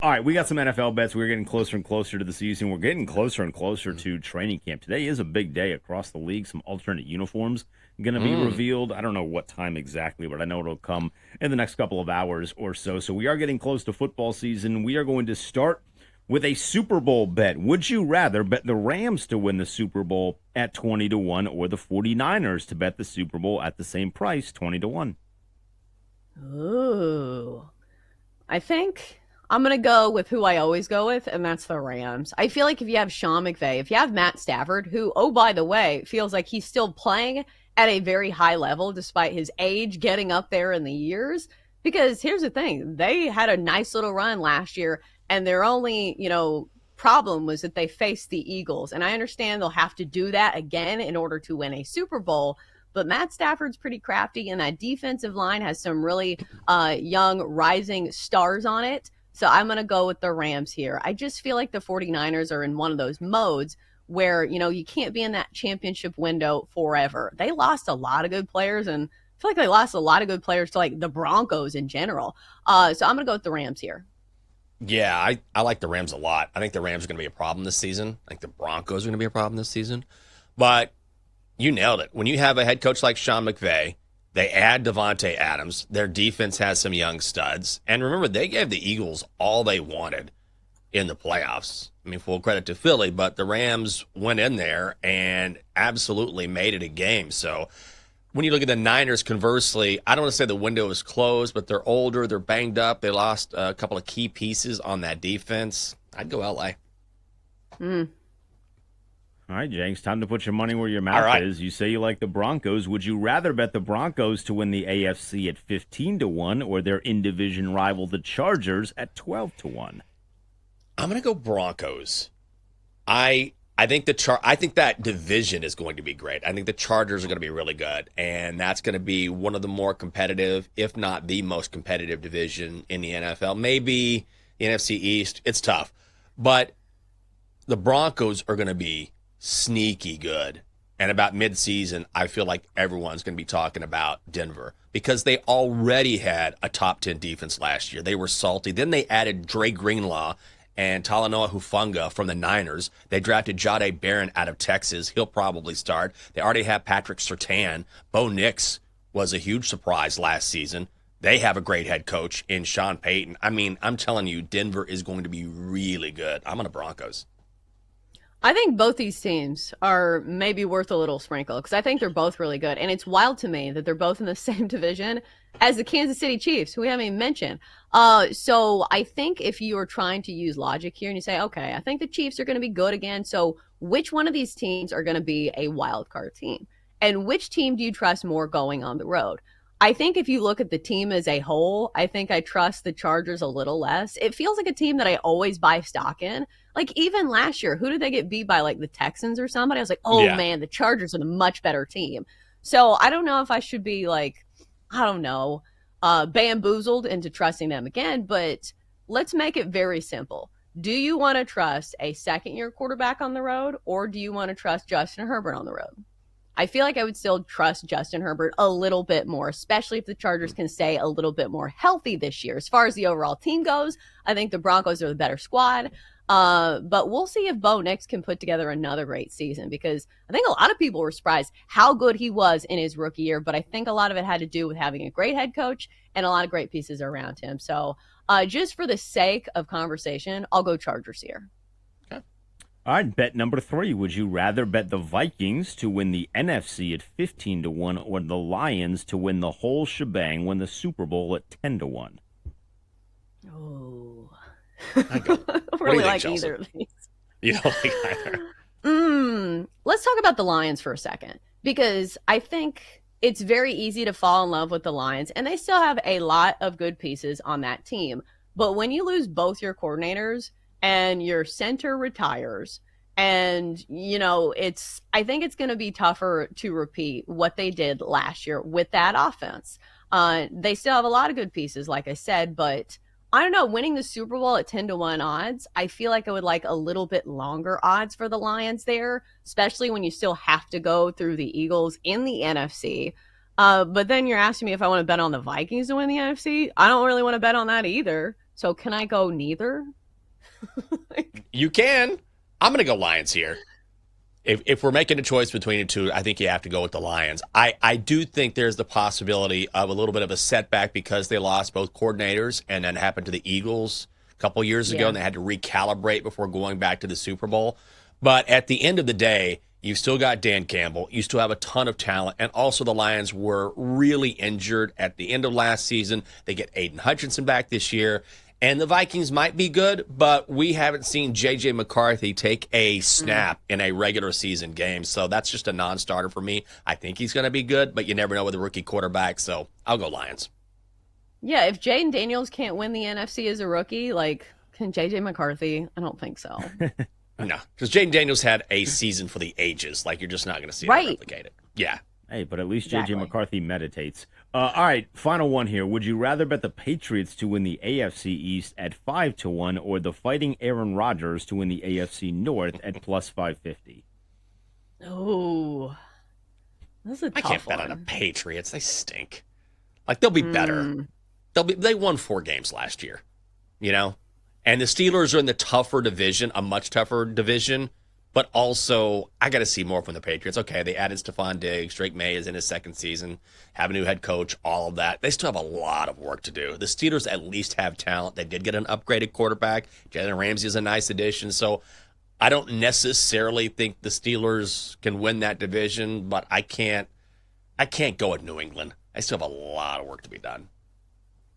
All right, we got some NFL bets. We're getting closer and closer to the season. We're getting closer and closer to training camp. Today is a big day across the league. Some alternate uniforms going to be Mm. revealed. I don't know what time exactly, but I know it'll come in the next couple of hours or so. So we are getting close to football season. We are going to start with a Super Bowl bet. Would you rather bet the Rams to win the Super Bowl at 20 to 1 or the 49ers to bet the Super Bowl at the same price, 20 to 1? Ooh. I think I'm going to go with who I always go with, and that's the Rams. I feel like if you have Sean McVay, if you have Matt Stafford, who, oh, by the way, feels like he's still playing at a very high level despite his age getting up there in the years. Because here's the thing, they had a nice little run last year, and their only, problem was that they faced the Eagles. And I understand they'll have to do that again in order to win a Super Bowl. But Matt Stafford's pretty crafty, and that defensive line has some really young rising stars on it. So I'm going to go with the Rams here. I just feel like the 49ers are in one of those modes where, you can't be in that championship window forever. They lost a lot of good players, and I feel like they lost a lot of good players to like the Broncos in general. So I'm going to go with the Rams here. Yeah, I like the Rams a lot. I think the Rams are going to be a problem this season. I think the Broncos are going to be a problem this season. But you nailed it. When you have a head coach like Sean McVay, they add Devontae Adams. Their defense has some young studs. And remember, they gave the Eagles all they wanted in the playoffs. I mean, full credit to Philly, but the Rams went in there and absolutely made it a game. So when you look at the Niners, conversely, I don't want to say the window is closed, but they're older, they're banged up. They lost a couple of key pieces on that defense. I'd go LA. Mm. All right, Jenks, time to put your money where your All mouth right. is. You say you like the Broncos. Would you rather bet the Broncos to win the AFC at 15 to 1 or their in-division rival, the Chargers, at 12 to 1? I'm going to go Broncos. I think I think that division is going to be great. I think the Chargers are going to be really good, and that's going to be one of the more competitive, if not the most competitive division in the NFL. Maybe the NFC East. It's tough, but the Broncos are going to be sneaky good. And about midseason, I feel like everyone's going to be talking about Denver because they already had a top 10 defense last year. They were salty. Then they added Dre Greenlaw and Talanoa Hufanga from the Niners. They drafted Jahdae Barron out of Texas. He'll probably start. They already have Patrick Surtain. Bo Nix was a huge surprise last season. They have a great head coach in Sean Payton. I mean, I'm telling you, Denver is going to be really good. I'm on the Broncos. I think both these teams are maybe worth a little sprinkle because I think they're both really good. And it's wild to me that they're both in the same division as the Kansas City Chiefs, who we haven't even mentioned. So I think if you are trying to use logic here and you say, okay, I think the Chiefs are going to be good again. So which one of these teams are going to be a wild card team? And which team do you trust more going on the road? I think if you look at the team as a whole, I think I trust the Chargers a little less. It feels like a team that I always buy stock in. Like even last year, who did they get beat by? Like the Texans or somebody? I was like, oh Yeah. man, the Chargers are the much better team. So I don't know if I should be like, I don't know, bamboozled into trusting them again. But let's make it very simple. Do you want to trust a second year quarterback on the road, or do you want to trust Justin Herbert on the road? I feel like I would still trust Justin Herbert a little bit more, especially if the Chargers can stay a little bit more healthy this year. As far as the overall team goes, I think the Broncos are the better squad. But we'll see if Bo Nix can put together another great season because I think a lot of people were surprised how good he was in his rookie year. But I think a lot of it had to do with having a great head coach and a lot of great pieces around him. So just for the sake of conversation, I'll go Chargers here. Okay. All right, bet number 3. Would you rather bet the Vikings to win the NFC at 15 to 1 or the Lions to win the whole shebang, win the Super Bowl at 10 to 1? Oh, I go. I don't What do really you think, like Chelsea? either of these. You don't like either. Let's talk about the Lions for a second because I think it's very easy to fall in love with the Lions, and they still have a lot of good pieces on that team. But when you lose both your coordinators and your center retires, and I think it's going to be tougher to repeat what they did last year with that offense. They still have a lot of good pieces, like I said, but I don't know, winning the Super Bowl at 10 to 1 odds, I feel like I would like a little bit longer odds for the Lions there, especially when you still have to go through the Eagles in the NFC. But then you're asking me if I want to bet on the Vikings to win the NFC. I don't really want to bet on that either. So can I go neither? You can. I'm going to go Lions here. If we're making a choice between the two, I think you have to go with the Lions. I do think there's the possibility of a little bit of a setback because they lost both coordinators, and then happened to the Eagles a couple years ago, and they had to recalibrate before going back to the Super Bowl. But at the end of the day, you've still got Dan Campbell. You still have a ton of talent. And also the Lions were really injured at the end of last season. They get Aiden Hutchinson back this year. And the Vikings might be good, but we haven't seen J.J. McCarthy take a snap in a regular season game. So that's just a non-starter for me. I think he's going to be good, but you never know with a rookie quarterback. So I'll go Lions. Yeah, if Jaden Daniels can't win the NFC as a rookie, like, can J.J. McCarthy? I don't think so. No, because Jaden Daniels had a season for the ages. Like, you're just not going to see it replicated. Yeah. Hey, but at least Exactly. J.J. McCarthy meditates. All right, final one here. Would you rather bet the Patriots to win the AFC East at 5-1 or the Fighting Aaron Rodgers to win the AFC North at plus 550? Oh, that's a tough I can't bet one. on the Patriots. They stink. Like, they'll be better. They won 4 games last year, you know? And the Steelers are in the tougher division, a much tougher division. But also, I got to see more from the Patriots. Okay, they added Stephon Diggs. Drake May is in his second season. Have a new head coach, all of that. They still have a lot of work to do. The Steelers at least have talent. They did get an upgraded quarterback. Jalen Ramsey is a nice addition. So I don't necessarily think the Steelers can win that division, but I can't go with New England. I still have a lot of work to be done.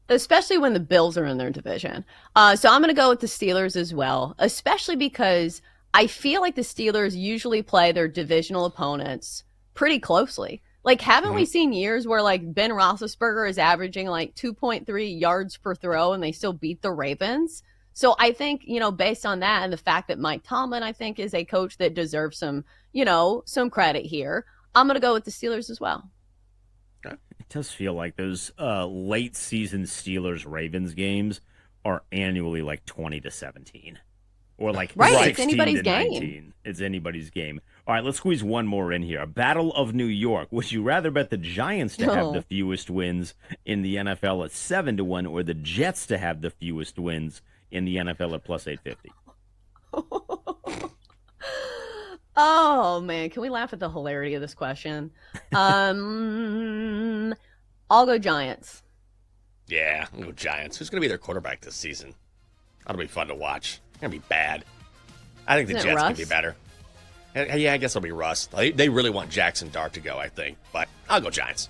Especially when the Bills are in their division. So I'm going to go with the Steelers as well, especially because I feel like the Steelers usually play their divisional opponents pretty closely. Like, haven't we seen years where, like, Ben Roethlisberger is averaging, like, 2.3 yards per throw and they still beat the Ravens? So I think, based on that and the fact that Mike Tomlin, I think, is a coach that deserves some credit here, I'm going to go with the Steelers as well. It does feel like those late season Steelers-Ravens games are annually like 20-17. Or like Right, it's 16 anybody's to game. 19. It's anybody's game. All right, let's squeeze one more in here. A Battle of New York. Would you rather bet the Giants to have No. the fewest wins in the NFL at 7-1 or the Jets to have the fewest wins in the NFL at plus 850? Oh, man. Can we laugh at the hilarity of this question? I'll go Giants. Yeah, I'm going to go Giants. Who's going to be their quarterback this season? That'll be fun to watch. It's going to be bad. I think the Isn't it Jets can Russ? be better. Yeah, I guess it'll be Russ. They really want Jackson Dart to go, I think. But I'll go Giants.